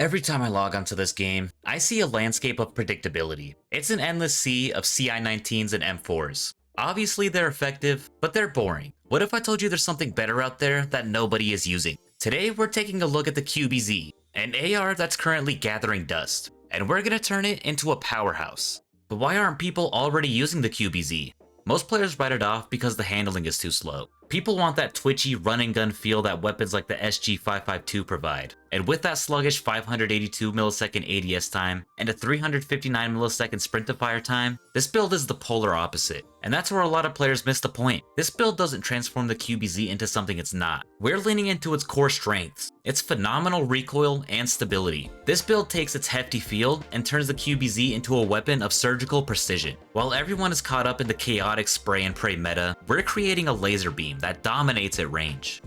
Every time I log onto this game, I see a landscape of predictability. It's an endless sea of CI-19s and M4s. Obviously they're effective, but they're boring. What if I told you there's something better out there that nobody is using? Today we're taking a look at the QBZ, an AR that's currently gathering dust, and we're gonna turn it into a powerhouse. But why aren't people already using the QBZ? Most players write it off because the handling is too slow. People want that twitchy run and gun feel that weapons like the SG-552 provide. And with that sluggish 582 millisecond ADS time and a 359 millisecond sprint to fire time, this build is the polar opposite. And that's where a lot of players miss the point. This build doesn't transform the QBZ into something it's not. We're leaning into its core strengths. Its phenomenal recoil and stability. This build takes its hefty field and turns the QBZ into a weapon of surgical precision. While everyone is caught up in the chaotic spray and pray meta, we're creating a laser beam that dominates at range.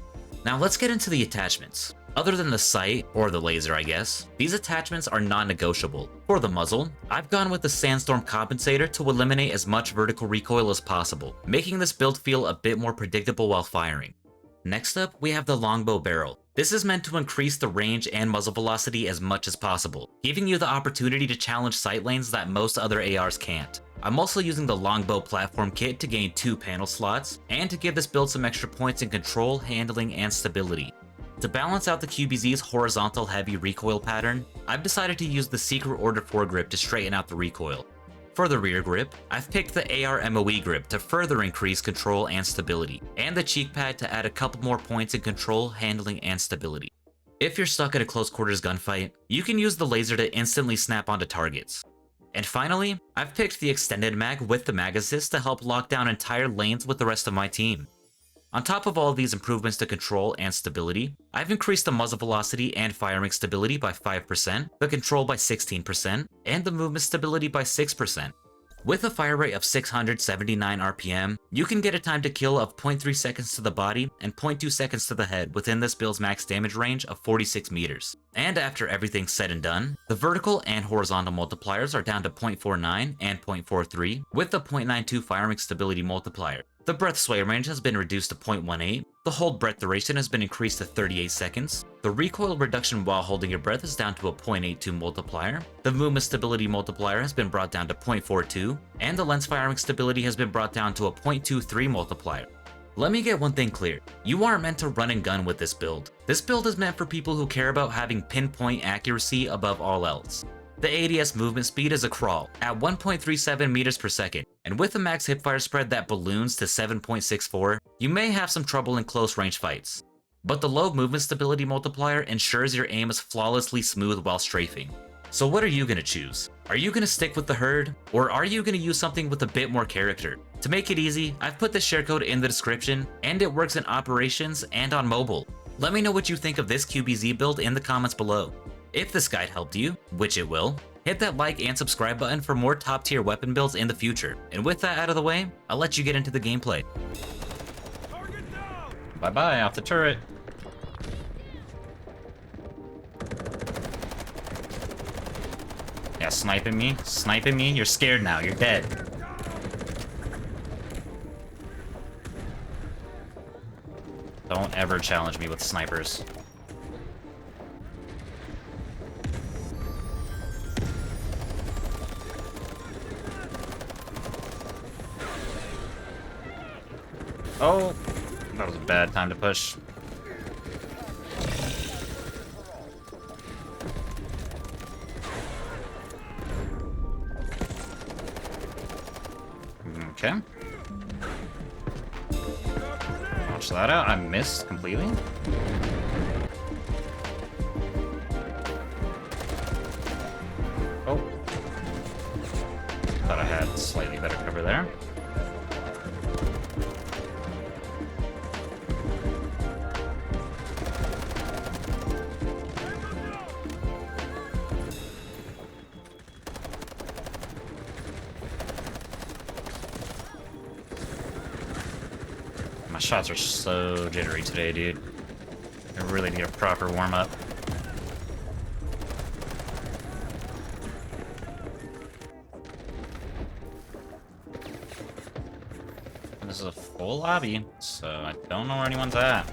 Now let's get into the attachments. Other than the sight, or the laser I guess, these attachments are non-negotiable. For the muzzle, I've gone with the sandstorm compensator to eliminate as much vertical recoil as possible, making this build feel a bit more predictable while firing. Next up, we have the longbow barrel. This is meant to increase the range and muzzle velocity as much as possible, giving you the opportunity to challenge sight lanes that most other ARs can't. I'm also using the longbow platform kit to gain 2 panel slots, and to give this build some extra points in control, handling, and stability. To balance out the QBZ's horizontal heavy recoil pattern, I've decided to use the Secret Order foregrip to straighten out the recoil. For the rear grip, I've picked the AR MOE grip to further increase control and stability, and the cheek pad to add a couple more points in control, handling, and stability. If you're stuck at a close quarters gunfight, you can use the laser to instantly snap onto targets. And finally, I've picked the extended mag with the mag assist to help lock down entire lanes with the rest of my team. On top of all of these improvements to control and stability, I've increased the muzzle velocity and firing stability by 5%, the control by 16%, and the movement stability by 6%. With a fire rate of 679 RPM, you can get a time to kill of 0.3 seconds to the body and 0.2 seconds to the head within this build's max damage range of 46 meters. And after everything's said and done, the vertical and horizontal multipliers are down to 0.49 and 0.43, with the 0.92 firing stability multiplier. The breath sway range has been reduced to 0.18, the hold breath duration has been increased to 38 seconds, the recoil reduction while holding your breath is down to a 0.82 multiplier, the movement stability multiplier has been brought down to 0.42, and the lens firing stability has been brought down to a 0.23 multiplier. Let me get one thing clear, you aren't meant to run and gun with this build. This build is meant for people who care about having pinpoint accuracy above all else. The ADS movement speed is a crawl at 1.37 meters per second, and with a max hipfire spread that balloons to 7.64, you may have some trouble in close range fights. But the low movement stability multiplier ensures your aim is flawlessly smooth while strafing. So what are you gonna choose? Are you gonna stick with the herd, or are you gonna use something with a bit more character? To make it easy, I've put the share code in the description, and it works in operations and on mobile. Let me know what you think of this QBZ build in the comments below. If this guide helped you, which it will, hit that like and subscribe button for more top tier weapon builds in the future. And with that out of the way, I'll let you get into the gameplay. Bye bye, off the turret. Yeah, sniping me, you're scared now, you're dead. Don't ever challenge me with snipers. Oh, that was a bad time to push. Okay. Watch that out. I missed completely. Oh. Thought I had slightly better cover there. My shots are so jittery today, dude. I really need a proper warm-up. This is a full lobby, so I don't know where anyone's at.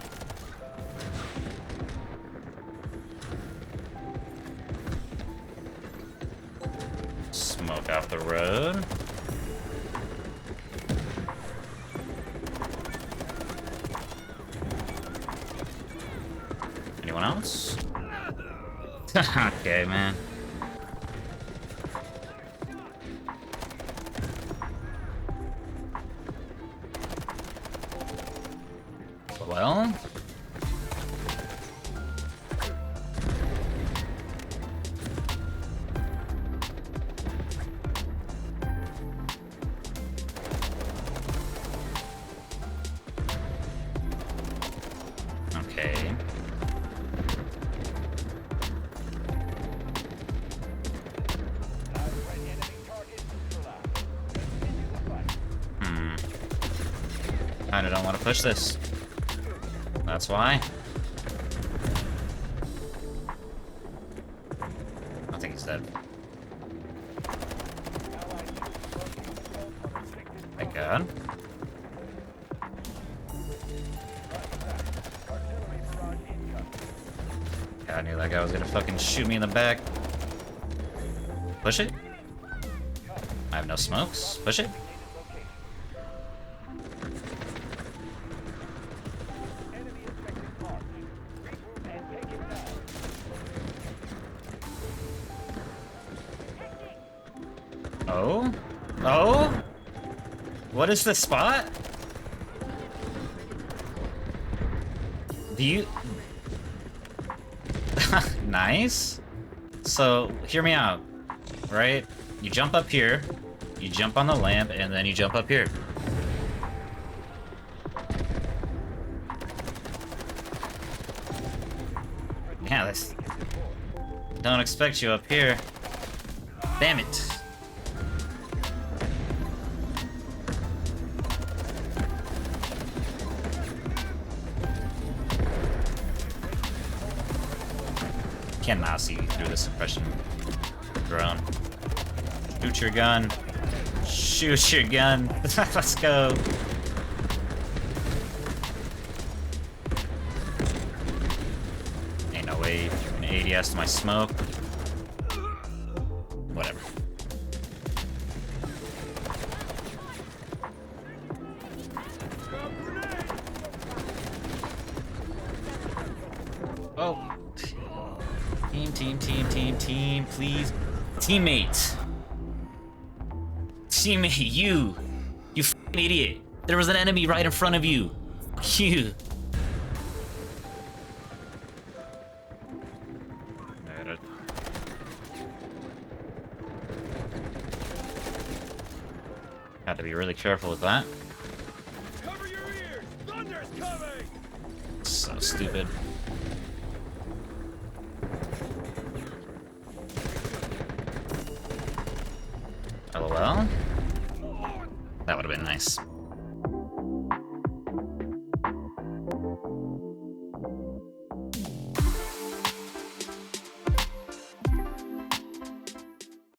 smoke off the road. Anyone else? Okay, man. Well... Okay. I don't want to push this. That's why. I think he's dead. Thank God. God, I knew that guy was gonna fucking shoot me in the back. Push it. I have no smokes. Push it. Oh? Oh? What is the spot? Do you... Nice. So, hear me out, right? You jump up here, you jump on the lamp, and then you jump up here. Yeah, this... Don't expect you up here. Damn it. Cannot see through the suppression drone. Shoot your gun. Shoot your gun. Let's go. Ain't no way you're gonna ADS to my smoke. Whatever. Oh. Team, please. Teammate. Teammate, you f***ing idiot. There was an enemy right in front of you. You. Have to be really careful with that. Cover your ears! Thunder's coming! So stupid. LOL. That would have been nice.